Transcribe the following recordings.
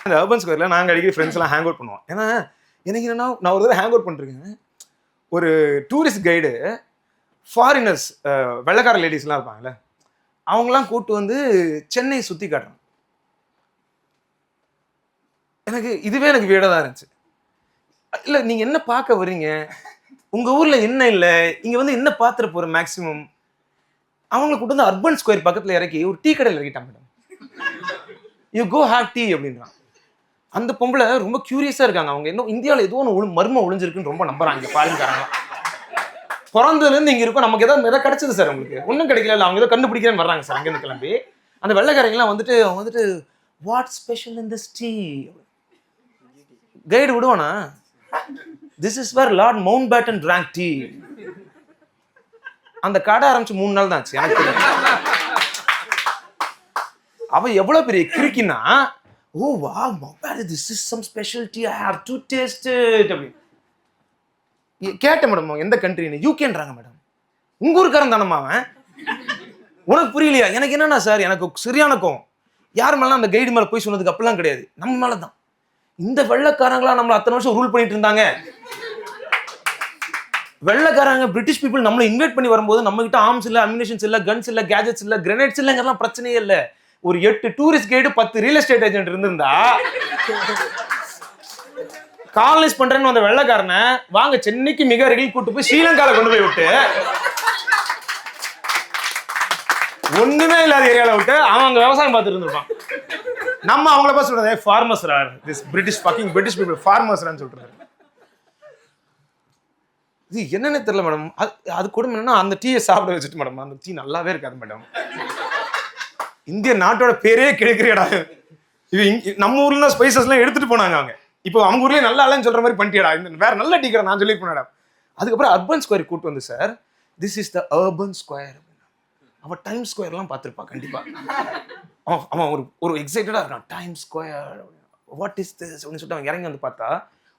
அந்த அர்பன் ஸ்கொயரில் நாங்கள் அடிக்கடி ஃப்ரெண்ட்ஸ் எல்லாம் ஹேங் அவுட் பண்ணுவோம். ஏன்னா எனக்கு என்னன்னா, நான் ஒரு தடவை ஹேங் அவுட் பண்ணிருக்கேன். ஒரு டூரிஸ்ட் கைடு ஃபாரினர்ஸ், வெள்ளைக்கார லேடிஸ்லாம் இருப்பாங்கல்ல, அவங்களாம் கூப்பிட்டு வந்து சென்னை சுற்றி காட்டுறாங்க. எனக்கு வீடாக தான் இருந்துச்சு. இல்லை, நீங்கள் என்ன பார்க்க வரீங்க, உங்கள் ஊரில் என்ன இல்லை, இங்கே வந்து என்ன பார்த்துட்டு போகிற மேக்ஸிமம். அவங்களை கூப்பிட்டு வந்து அர்பன் ஸ்கொயர் பக்கத்தில் இறக்கி ஒரு டீ கடையில் இறக்கிட்டான். Madam, you go have tea அப்படின்றான். அந்த பொம்பளை ரொம்ப கியூரியஸாக இருக்காங்க. அவங்க இன்னும் இந்தியாவில் ஏதோ ஒன்று மர்மம் ஒளிஞ்சிருக்குன்னு ரொம்ப நம்புறாங்க ஃபாரின்காரங்க. பிறந்ததுலேருந்து இங்கே இருக்கும், நமக்கு எதாவது கிடைச்சது சார், உங்களுக்கு ஒன்றும் கிடைக்கல, அவங்க ஏதோ கண்டுபிடிக்கிறேன்னு வர்றாங்க சார். அங்கேருந்து கிளம்பி அந்த வெள்ளைக்காரங்களாம் வந்துட்டு what special in this tea. Guide விடுவானா, this is where lord Mountbatten drank tea. அந்த கடை ஆரம்பிச்சு 3 நாள் தான் ஆச்சு எனக்கு. அவ எவ்வளவு பெரிய கிறுக்கினா, oh wow mount, this is some special tea, I have to taste it அப்படி கேட்டேன். மேடம் எந்த கண்ட்ரின்னு. யூகேன்றாங்க. மேடம் உங்க ஊருக்காரன் தானம்மா அவன், உனக்கு புரியலையா? எனக்கு என்னன்னா சார், எனக்கு சரியான கோவம். யார் மேலாம் அந்த கைடு மேலே போய் சொன்னதுக்கு அப்பெல்லாம் கிடையாது, நம்ம மேலே தான். இந்த வெள்ளைக்காரங்களா நம்மளை அத்தனை வருஷம் ரூல் பண்ணிட்டு இருந்தாங்க. வெள்ளைக்காரங்க பிரிட்டிஷ் பீப்புள் நம்மளை இன்வைட் பண்ணி வரும்போது நம்ம கிட்ட ஆர்ம்ஸ் இல்லை, அம்யூனிஷன்ஸ் இல்லை, கன்ஸ் இல்லை, கேஜெட்ஸ் இல்லை, கிரனேட்ஸ் இல்லைங்கிறலாம் பிரச்சனையே இல்லை. ஒரு 8 tourist guide 10 real estate agent இருந்திருந்தா, காலனைஸ் பண்றேன்னு வந்த வெள்ளைக்காரனை வாங்க சென்னைக்கு மிக அருகில் கூட்டு போய் ஸ்ரீலங்கால கொண்டு போய் விட்டு, ஒண்ணுமே இல்லாத ஏரியால விட்டு அவன் அங்க விவசாயம் பார்த்துட்டு இருந்திருப்பான். நம்ம அவங்கள பார்த்து சொல்றது farmers, this British people farmers சொல்றது. இது என்னன்னு தெரியல மேடம். அது கூட என்னன்னா, அந்த டீயை சாப்பிட வச்சுட்டு மேடம், அந்த டீ நல்லாவே இருக்காது மேடம். இந்திய நாட்டோட பேரே கெடுக்கிறியடா. இது நம்ம ஊர்ல ஸ்பைசஸ் எல்லாம் எடுத்துட்டு போனாங்க அவங்க. இப்போ அவங்க ஊர்லயே நல்லா இல்லைன்னு சொல்ற மாதிரி பண்ணிட்டியடா, இந்த வேற நல்ல டீ கடை நான் சொல்லி போனடா. அதுக்கப்புறம் அர்பன் ஸ்கொயர் கூட்டு வந்து, sir this is the urban square. அவன் டைம் ஸ்கொயர்லாம் பார்த்துருப்பா கண்டிப்பா. அவன் ஒரு எக்ஸைட்டடா இருக்கான். Time square, what is this அப்படின்னு சொல்லிட்டு அவங்க இறங்கி வந்து பார்த்தா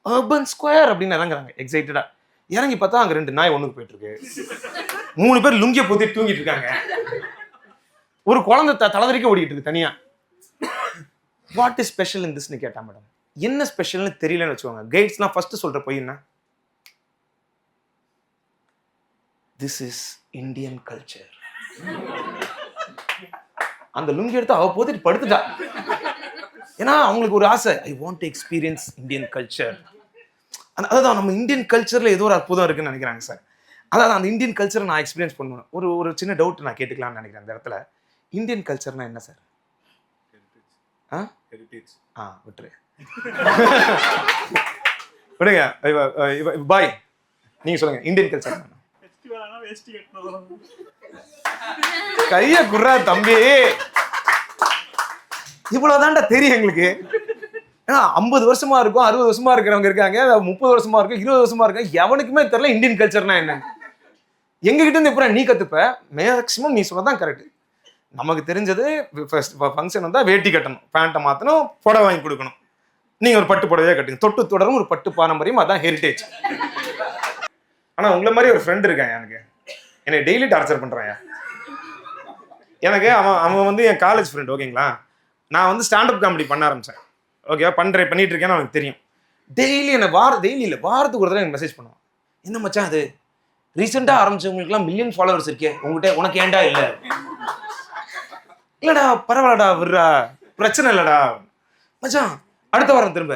அர்பன் ஸ்கொயர் அப்படின்னு இறங்குறாங்க எக்ஸைட்டடா. இறங்கி பார்த்தா அங்க 2 நாய் ஒண்ணுக்கு போயிட்டு இருக்கு. 3 பேர் லுங்கிய போத்தி தூங்கிட்டு இருக்காங்க. ஒரு குழந்தை தலைவரிக்க ஓடிட்டு இருக்கு தனியா. வாட் இஸ் ஸ்பெஷல் இன் திஸ்னு கேட்டா மேடம். என்ன ஸ்பெஷல்னு தெரியலன்னு வச்சுக்கோங்க. கைட்ஸ்லாம் ஃபர்ஸ்ட் சொல்ற போய் என்ன, திஸ் இஸ் இந்தியன் கல்ச்சர். அந்த லுங்கி எடுத்து அவ போத்திட்டு படுத்துட்டா. ஏன்னா அவங்களுக்கு ஒரு ஆசை, I want to experience Indian culture. அதான் நம்ம இந்தியன் கல்ச்சர்ல ஏதோ ஒரு அற்புதம் இருக்குன்னு நினைக்கிறாங்க சார். அதாவது அந்த இந்தியன் கல்ச்சரை நான் எக்ஸ்பீரியன்ஸ் பண்ணணும். ஒரு சின்ன டவுட் நான் கேட்டுக்கலாம்னு நினைக்கிறேன் அந்த இடத்துல. இந்தியன் கல்ச்சர்னா என்ன சார்? ஹெரிடேஜ். விட்டுரு விடுங்க. பாய் நீங்க சொல்லுங்க, இந்தியன் கல்ச்சர். கைய குர்ரா தம்பி, இவ்வளவுதான்டா தெரியும் எங்களுக்கு. ஏன்னா 50 வருஷமா இருக்கும், 60 வருஷமா இருக்கிறவங்க இருக்காங்க, 30 வருஷமா இருக்கும், 20 வருஷமா இருக்காங்க. எவனுக்குமே தெரியல இந்தியன் கல்ச்சர்னா என்ன. எங்க கிட்ட இருந்து எப்பறம் நீ கத்துப்ப? மேக்சிமம் நீ சொன்னதான் கரெக்ட். நமக்கு தெரிஞ்சது ஃபங்க்ஷன் வந்தா வேட்டி கட்டணும், பேண்ட்டை மாத்தணும், புடவை வாங்கி கொடுக்கணும். நீங்க ஒரு பட்டு புடவையா கட்டுங்க, தொட்டு தொடரும் ஒரு பட்டு பாரம்பரியம், அதான் ஹெரிடேஜ். ஆனா உங்களை மாதிரி ஒரு ஃப்ரெண்ட் இருக்கான் எனக்கு, என்னை டெய்லி டார்ச்சர் பண்றான். எனக்கு அவன் வந்து என் காலேஜ் ஃப்ரெண்ட். ஓகேங்களா, நான் வந்து ஸ்டாண்டப் காமெடி பண்ண ஆரம்பிச்சேன். ஓகே, பண்ணிட்டு இருக்கேன்னு அவனுக்கு தெரியும். டெய்லி என்ன வாரத்துக்கு ஒரு தடவை எனக்கு மெசேஜ் பண்ணுவான். என்ன மச்சான் அது ரீசெண்டாக ஆரம்பிச்சவங்களுக்குலாம் மில்லியன் ஃபாலோவர்ஸ் இருக்கே, உங்ககிட்ட உனக்கு ஏன்டா இல்லை? இல்லடா பரவாயில்லடா, விடுறா, பிரச்சனை இல்லடா மச்சான், அடுத்த வாரம் திரும்ப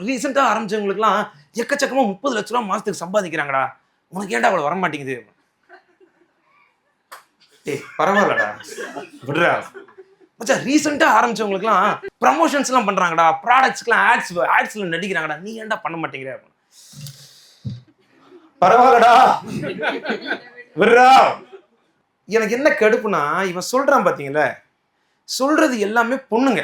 ரீசெண்டாக ஆரம்பிச்சவங்களுக்குலாம் எக்கச்சக்கமாக 30 லட்ச ரூபா மாசத்துக்கு சம்பாதிக்கிறாங்கடா, உனக்கு ஏன்டா அவ்வளோ வர மாட்டேங்குது? பரவாயில்லடா விடுறா மச்சான், ரீசெண்டா ஆரம்பிச்சவங்களுக்குலாம் ப்ரமோஷன்ஸ்லாம் பண்றாங்கடா, ப்ராடக்ட்ஸ்க்குலாம் ஆட்ஸ்ல நடிக்கிறாங்கடா, நீ ஏன்டா பண்ண மாட்டேங்கிற? பரவாயில்லடா விடுறா. எனக்கு என்ன கடுப்புனா, இவன் சொல்றான் பாத்தீங்களா, சொல்றது எல்லாமே பொண்ணுங்க.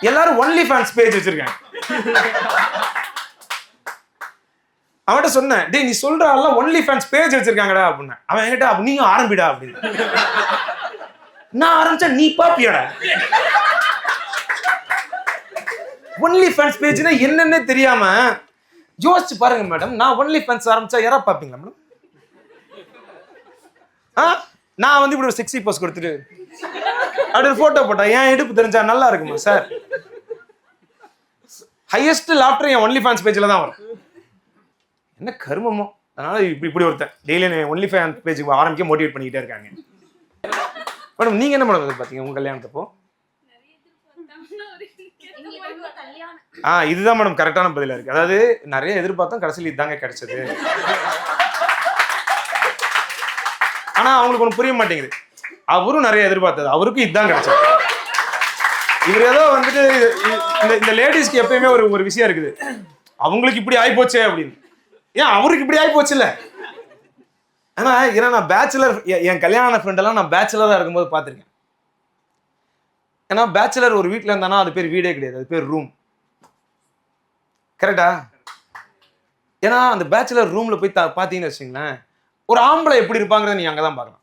எல்லாரும் ஒன்லி ஃபேன்ஸ் பேஜ் வச்சிருக்காங்க. அவன்கிட்ட சொன்னேன், டேய் நீ சொல்ற எல்லாம் ஒன்லி ஃபேன்ஸ் பேஜ் வச்சிருக்காங்கடா அப்படின்னு. அவன் என்கிட்ட நீயும் ஆரம்பிடா அப்படின்னு. நான் ஆரம்பிச்சா நீ பாப்பியாடா? ஒன்லி ஃபேன்ஸ் பேஜ்னா என்னன்னே தெரியாம யோசிச்சு பாருங்க மேடம். நான் ஒன்லி ஃபேன்ஸ் ஆரம்பிச்சா யாரா பாப்பீங்களா மேடம்? நான் வந்து இப்படி ஒரு செக்ஸி போஸ் கொடுத்துட்டு அப்படி ஒரு போட்டோ போட்டா என் இடுப்பு தெரிஞ்சா நல்லா இருக்குமா சார்? ஹையஸ்ட் லாப்டர் என் ஒன்லி ஃபேன்ஸ் பேஜ்ல தான் வரும். என்ன கருமமோ. அதனால இப்படி ஒருத்தன் டெய்லி ஒன்லி ஃபேன்ஸ் பேஜுக்கு ஆரம்பிக்க மோட்டிவேட் பண்ணிக்கிட்டே இருக்காங்க. மேடம் நீங்க என்ன மேடம் பாத்தீங்க உங்க கல்யாணத்தப்போ? இதுதான் மேடம் கரெக்டான பதிலா இருக்கு. அதாவது நிறைய எதிர்பார்த்தோம், கடைசியில் இதுதாங்க கிடைச்சது. ஆனா அவங்களுக்கு ஒண்ணு புரிய மாட்டேங்குது. அவரும் நிறைய எதிர்பார்த்தது, அவருக்கும் இதுதான் கிடைச்சது. இவர் ஏதோ வந்துட்டு இந்த லேடிஸ்க்கு எப்பயுமே ஒரு விஷயம் இருக்குது, அவங்களுக்கு இப்படி ஆயிப்போச்சே அப்படின்னு. ஏன் அவருக்கு இப்படி ஆயிப்போச்சு இல்ல? ஏன்னா நான் பேச்சுலர், என் கல்யாண ஃப்ரெண்ட் எல்லாம் நான் பேச்சுலரா இருக்கும்போது பார்த்துருக்கேன். ஏன்னா பேச்சுலர் ஒரு வீட்டில் இருந்தானா அது பேர் வீடே கிடையாது, அது பேர் ரூம். கரெக்டா? ஏன்னா அந்த பேச்சுலர் ரூம்ல போய் பார்த்தீங்கன்னு வச்சுங்களேன், ஒரு ஆம்பளை எப்படி இருப்பாங்கிறத நீ அங்கதான் பார்க்கலாம்.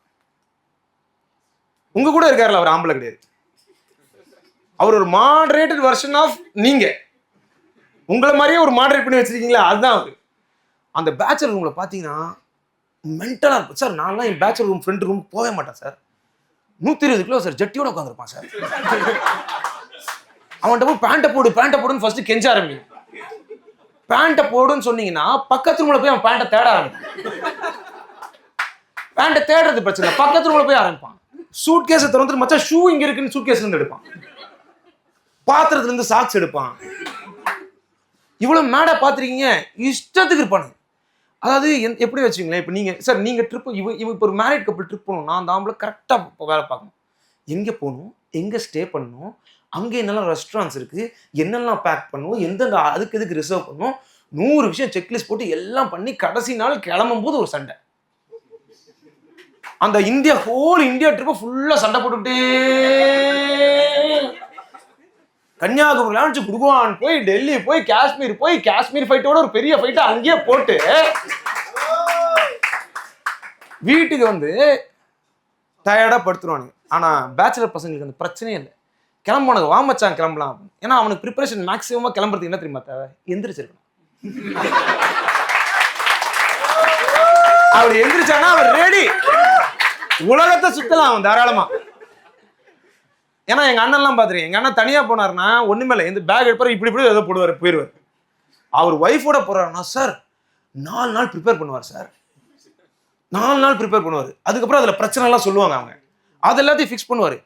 உங்க கூட இருக்காருல அவர் ஆம்பளை கிடையாது, அவர் ஒரு மாடரேட்டட் வெர்ஷன் ஆஃப் நீங்க. உங்களை மாதிரியே ஒரு மாடரேட் பண்ணி வச்சிருக்கீங்களா, அதுதான் அவரு. அந்த பேச்சுலர் ரூம்ல பாத்தீங்கன்னா மென்டலா இருக்கும் சார். நான்லாம் என் பேச்சுலர் ரூம் ஃப்ரெண்ட் ரூம் போவே மாட்டேன் சார். 120 கிலோ சார் ஜட்டியோட உட்காந்துருப்பான் சார். அவன்கிட்ட போய் பேண்ட்டை போடுன்னு ஃபர்ஸ்ட் கெஞ்ச ஆரம்பிங்க. பேண்ட்டை போடுன்னு சொன்னீங்கன்னா பக்கத்து ரூம்ல போய் அவன் பேண்ட்டை தேட ஆரம்பிப்பான். பேண்ட்டை தேடுறது பிரச்சனை, பக்கத்து ரூம்ல போய் ஆரம்பிப்பான். சூட் கேஸை திறந்துட்டு மச்சான் ஷூ இங்க இருக்குன்னு சூட் கேஸ்ல இருந்து எடுப்பான். பாத்திரத்துல இருந்து சாக்ஸ் எடுப்பான். இவ்வளவு மேடா பாத்துருக்கீங்க, இஷ்டத்துக்கு இருப்பானு. அதாவது எப்படி வச்சுங்களேன், இப்போ நீங்க சார் நீங்க ட்ரிப் இவ இப்போ ஒரு மேரிட் கப்பிள் ட்ரிப் போகணும்னா அந்த ஆம்பளை கரெக்டா வேலை பார்க்கணும். எங்க போகணும், எங்க ஸ்டே பண்ணணும், அங்கே என்னெல்லாம் ரெஸ்டாரண்ட்ஸ் இருக்கு, என்னெல்லாம் பேக் பண்ணணும், எந்தெந்த அதுக்கு ரிசர்வ் பண்ணணும், 100 விஷயம் செக்லிஸ்ட் போட்டு எல்லாம் பண்ணி கடைசி நாள் கிளம்பும் போது ஒரு சண்டை. அந்த ஹோல் இந்தியா ட்ரிப்பை ஃபுல்லா சண்டை போட்டுக்கிட்டே கன்னியாகுமரி ஆரம்பிச்சு குடுகுவான் போய் டெல்லி போய் காஷ்மீர் ஃபைட்டோட ஒரு பெரிய ஃபைட்டை அங்கேயே போட்டு வீட்டுக்கு வந்து டயர்டா படுத்துருவானுங்க. ஆனா பேச்சுலர் பசங்களுக்கு அந்த பிரச்சனையே இல்லை. கிளம்புவானுங்க, வாமச்சான் கிளம்பலாம். ஏன்னா அவனுக்கு ப்ரிப்பரேஷன் மேக்ஸிமமா கிளம்புறதுக்கு என்ன தெரியுமா தேவை, எந்திரிச்சிருக்கணும். அவர் எந்திரிச்சானா அவர் ரெடி, உலகத்தை சுத்தலாம் அவன் தாராளமா. ஏன்னா எங்க அண்ணன்லாம் பாத்துருக்கேன், எங்க அண்ணன் தனியா போனாருன்னா ஒண்ணுமே இல்லை, இந்த பேக் எடுப்பாரு, இப்படி ஏதோ போடுவாரு போயிடுவார். அவர் ஒய்ஃபோட போறாருன்னா சார் 4 நாள் ப்ரிப்பேர் பண்ணுவார் சார், 4 நாள் ப்ரிப்பேர் பண்ணுவார். அதுக்கப்புறம் அதுல பிரச்சனை எல்லாம் சொல்லுவாங்க அவங்க, அது எல்லாத்தையும் ஃபிக்ஸ் பண்ணுவாரு.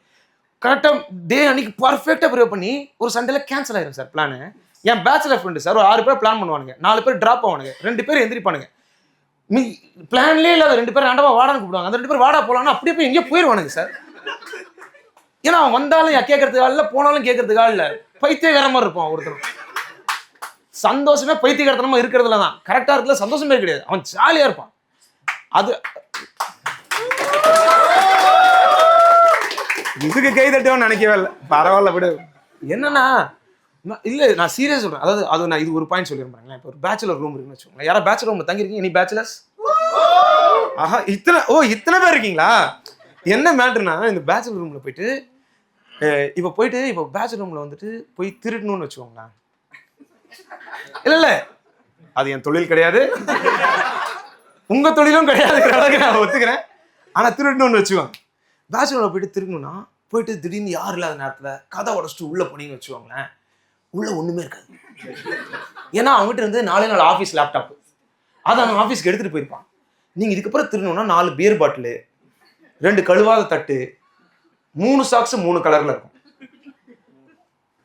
கரெக்டா டே அன்னைக்கு பர்ஃபெக்டா ப்ரிப்பேர் பண்ணி ஒரு சண்டேல கேன்சல் ஆயிரும் சார் பிளானு. என் பேச்சுலர் ஃப்ரெண்டு சார் ஒரு 6 பேர் பிளான் பண்ணுவானுங்க, 4 பேர் டிராப் ஆவானுங்க, 2 பேர் எந்திரிப்பானுங்க. பிளான்லேயே இல்லாத 2 பேர் ரெண்டவா வாடான்னு கூப்பிடுவாங்க, அந்த 2 பேர் வாடா போலாம்னா அப்படியே போய் எங்கேயோ போயிடுவானுங்க சார். ஏன்னா அவன் வந்தாலும் கேட்கறதுக்காக இல்லை, போனாலும் கேட்கறதுக்காக இல்லை, பைத்தியகாரமா இருப்பான் ஒருத்தர். சந்தோஷமே பைத்தியகாரத்தனமா இருக்கிறதுல தான், கரெக்டா இருக்குல்ல சந்தோஷமே கிடையாது, அவன் ஜாலியா இருப்பான். அது இதுக்கு கை தட்டுவான்னு நினைக்கவே இல்லை, பரவாயில்ல விடு. என்னன்னா இல்ல நான் சீரியஸ் சொல்றேன். அதாவது நான் இது ஒரு பாயிண்ட் சொல்லிருப்பாங்க. இப்போ ஒரு பேச்சுலர் ரூம் இருக்குன்னு வச்சுக்கோங்க, யாரா பேச்சுலர் ரூம்ல தங்கிருக்கீங்க, நீ பேச்சுலர்ஸ்? ஆஹா, இத்தனை பேர் இருக்கீங்களா? என்ன மேட்டர்னா இந்த பேச்சுலர் ரூம்ல போயிட்டு இப்போ பேச்சுலர் ரூம்ல வந்துட்டு போய் திருடணும்னு வச்சுக்கோங்களேன். இல்ல அது என் தொழில் கிடையாது, உங்க தொழிலும் கிடையாது, நான் ஒத்துக்கிறேன். ஆனா திருடணும்னு வச்சுக்கோங்க, பேச்சுலர்ல போயிட்டு திருடணும்னா போயிட்டு திடீர்னு யாரும் இல்லாத நேரத்துல கதை உடச்சிட்டு உள்ள போனீங்கன்னு வச்சுக்கோங்களேன், உள்ள ஒண்ணுமே இருக்காது. ஏன்னா அவங்ககிட்ட இருந்து 4 நாள் ஆஃபீஸ் லேப்டாப், அதை அவன் ஆஃபீஸ்க்கு எடுத்துட்டு போயிருப்பான். நீங்க இதுக்கப்புறம் திருடணும்னா 4 பியர் பாட்டிலு, 2 கழுவாத தட்டு, 3 சாக்ஸ் 3 கலர்ல இருக்கும்.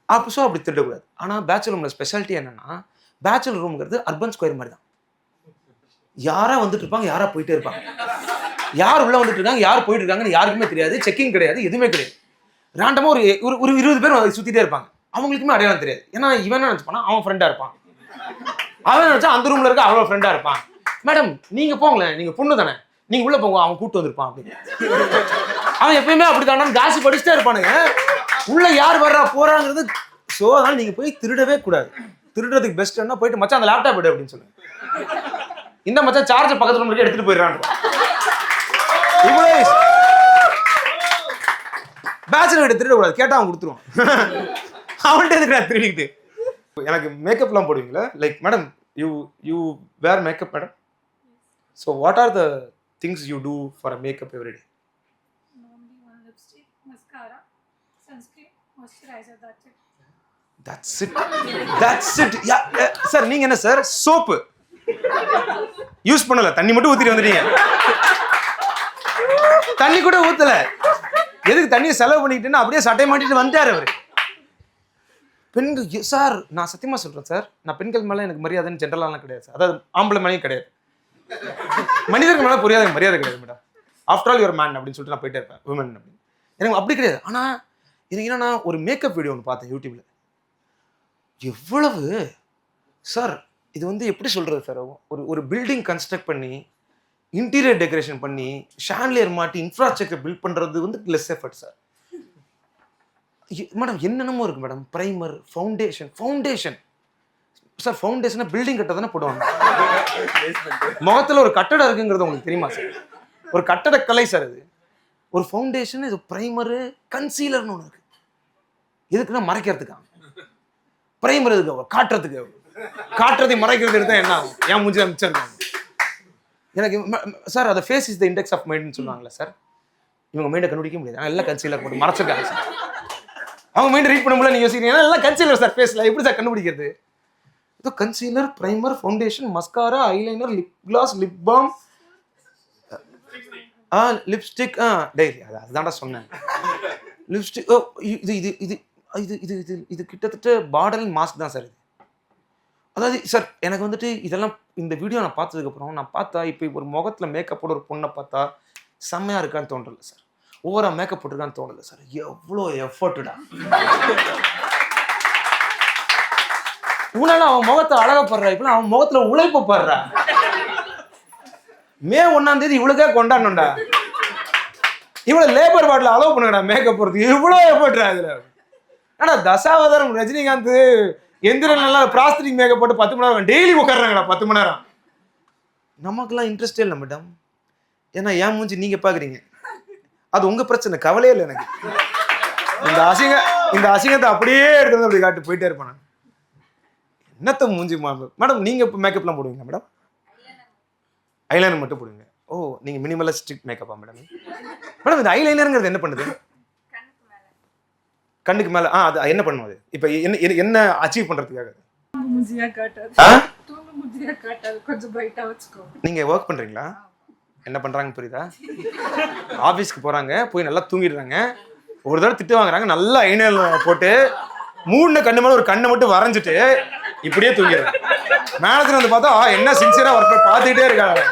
அப்படி திருடக்கூடாது. ஆனா பேச்சுலர் ரூம்ல ஸ்பெஷாலிட்டி என்னன்னா, பேச்சுலர் ரூம்ங்கிறது அர்பன் ஸ்கொயர் மாதிரி தான். யாரா வந்துட்டு இருப்பாங்க, யாரா போயிட்டே இருப்பாங்க, யார் உள்ள வந்துட்டு இருக்காங்க, யார் போயிட்டு இருக்காங்கன்னு யாருக்குமே தெரியாது, செக்கிங் கிடையாது, எதுவுமே கிடையாது. ரேண்டமா ஒரு 20 பேர் சுத்திட்டே இருப்பாங்க, அவங்களுக்குமே அடையாளம் தெரியாது. ஏன்னா இவன் நினைச்சுப்பானா அவன் ஃப்ரெண்டா இருப்பான், அவன் நினைச்சா அந்த ரூம்ல இருக்க அவன் ஃப்ரெண்டா இருப்பான். மேடம் நீங்க போங்களேன், நீங்க பொண்ணு தானே, நீங்க உள்ள போங்க, அவன் கூட்டு வந்திருப்பான் அப்படின்னு. அவன் எப்பயுமே அப்படித்தான் காசு படிச்சுட்டே இருப்பானுங்க, உள்ள யார் வர்றா போறாங்கிறது. சோ அதனால நீங்க போய் திருடவே கூடாது. திருடுறதுக்கு பெஸ்ட் என்ன, போயிட்டு மச்சான் அந்த லேப்டாப் எடு அப்படின்னு சொல்லுங்க. இந்த மச்சான் சார்ஜர் பக்கத்துல ரூம்ல எடுத்துட்டு போயிடுறான். பேச்சுலர் கிட்ட திருட கூடாது, கேட்டா அவன் கொடுத்துருவான். அவன்கிட்ட எதுக்கு நான் திருடிக்கிட்டு. எனக்கு மேக்கப்லாம் போடுவீங்களா? Like madam you wear makeup madam, so what are the things you do for a makeup every day? That's it. Sir நீங்க என்ன சார் சோப்பு யூஸ் பண்ணல, தண்ணி மட்டும் ஊத்திட்டு வந்துட்டீங்க. தண்ணி கூட ஊத்தல, எதுக்கு தண்ணியை செலவு பண்ணிக்கிட்டேன்னா அப்படியே சட்டை மாட்டிட்டு வந்துட்டாரு அவரு. பெண்கள் சார், நான் சத்தியமா சொல்றேன் சார், நான் பெண்கள் மேல எனக்கு மரியாதைன்னு ஜென்ரலாலாம் கிடையாது சார். அதாவது ஆம்பளை மேலேயும் கிடையாது, மனிதர்கள் மேல மரியாதை கிடையாது madam. After all your man அப்படின்னு சொல்லிட்டு நான் போயிட்டே இருப்பேன், உமன் அப்படின்னு. எனக்கு அப்படி கிடையாது. ஆனா எனக்கு என்னன்னா, ஒரு மேக்கப் வீடியோ ஒன்று பார்த்தேன் யூடியூப்ல. எவ்வளவு சார், இது வந்து எப்படி சொல்றது சார், ஒரு பில்டிங் கன்ஸ்ட்ரக்ட் பண்ணி இன்டீரியர் டெக்கரேஷன் பண்ணி ஷான்லியர் மாட்டி இன்ஃப்ராஸ்ட்ரக்சர் பில்ட் பண்றது வந்து லெஸ் எஃபர்ட் சார். மேடம் என்னென்னமோ இருக்கு மேடம். Primer, foundation sir. ஃபவுண்டேஷனை பில்டிங் கட்ட தானே போடுவாங்க. முகத்தில் ஒரு கட்டடம் இருக்குங்கிறது உங்களுக்கு தெரியுமா சார்? ஒரு கட்டடக்கலை சார் அது. ஒரு ஃபவுண்டேஷன், இது பிரைமரு, கன்சீலர்னு ஒன்று இருக்கு. எதுக்குன்னா மறைக்கிறதுக்கா. பிரைமர் எதுக்கு? காட்டுறதுக்கு. காட்டுறதை மறைக்கிறது எடுத்தா என்ன ஆகும்? ஏன் மூஞ்சி மிச்சிருக்காங்க எனக்கு சார். அதை face is the index of மைண்ட்னு சொல்லுவாங்களே சார். இவங்க மைண்டை கண்டுபிடிக்க முடியாது, எல்லாம் கன்சீலர் போட்டு மறைச்சிருக்காங்க சார். அவங்க மைண்ட் ரீட் பண்ண முடியல, நீங்க யோசிக்கிறீங்க எல்லாம் கன்சீலர் சார் ஃபேஸ்ல. எப்படி சார் கண்டுபிடிக்கிறது? இதோ concealer, primer, foundation, mascara, eyeliner, lip gloss, lip balm, lipstick, diary. அதுதான்டா சொன்னேன். லிப்ஸ்டிக். இது இது இது இது இது இது இது கிட்டத்தட்ட பார்டர் மாஸ்க் தான் சார் இது. அதாவது சார் எனக்கு வந்துட்டு இதெல்லாம் இந்த வீடியோ நான் பார்த்ததுக்கப்புறம் நான் பார்த்தா இப்போ ஒரு முகத்தில் மேக்கப் போட ஒரு பொண்ணை பார்த்தா செம்மையாக இருக்கான்னு தோன்றல சார். ஓவரா மேக்கப் போட்டிருக்கான்னு தோணல சார். எவ்வளோ எஃபர்ட்டுடா. உன்னால அவன் முகத்தை அழகப்படுறா, இப்ப அவன் முகத்துல உழைப்பு படுறா. மே 1ஆம் தேதி இவளுக்கே கொண்டாடணும்டா. இவ்வளவு லேபர் வார்டில் அலோவ் பண்ணுங்கடா மேக்கப் போடுறதுக்கு. இவ்வளோ எஃபர்ட்ரா இதுல. ஆனா தசாவதாரம் ரஜினிகாந்த் எந்திரன் நல்லா பிராஸ்டிக் மேக்கப் போட்டு 10 மணி நேரம் டெய்லி உட்காடுறாங்கடா. 10 மணி நேரம். நமக்குலாம் இன்ட்ரெஸ்டே இல்லை மேடம். ஏன்னா ஏன் மூஞ்சி நீங்க பாக்குறீங்க, அது உங்க பிரச்சனை, கவலையே இல்லை எனக்கு. இந்த அசிங்கத்தை அப்படியே எடுத்து அப்படி காட்டு போயிட்டே இருப்பேன். என்னத்த மூஞ்சி மேடம். நீங்க இப்போ மேக்கப்லாம் போடுவீங்க மேடம்? ஐலைனர் மட்டும் போடுவீங்க. ஓ, நீங்க மினிமலிஸ்டிக் மேக்கப்பா மேடம்? மேடம் இந்த ஐலைனருங்கிறது என்ன பண்ணுது? கண்ணுக்கு மேல அது என்ன பண்ணுவது? இப்போ என்ன அச்சீவ் பண்றதுக்காக? நீங்க ஒர்க் பண்றீங்களா? என்ன பண்றாங்க புரியுதா? ஆபீஸ்க்கு போறாங்க, போய் நல்லா தூங்கிடுறாங்க. ஒரு தடவை திட்டு வாங்குறாங்க, நல்லா ஐலைனர் போட்டு மூணு கண்ணு மேல ஒரு கண்ணை மட்டும் வரைஞ்சிட்டு இப்படியே தூங்கிடுறாங்க. மேனேஜர் வந்து பார்த்தா என்ன சின்சியரா ஒர்க் பார்த்துக்கிட்டே இருக்காங்க.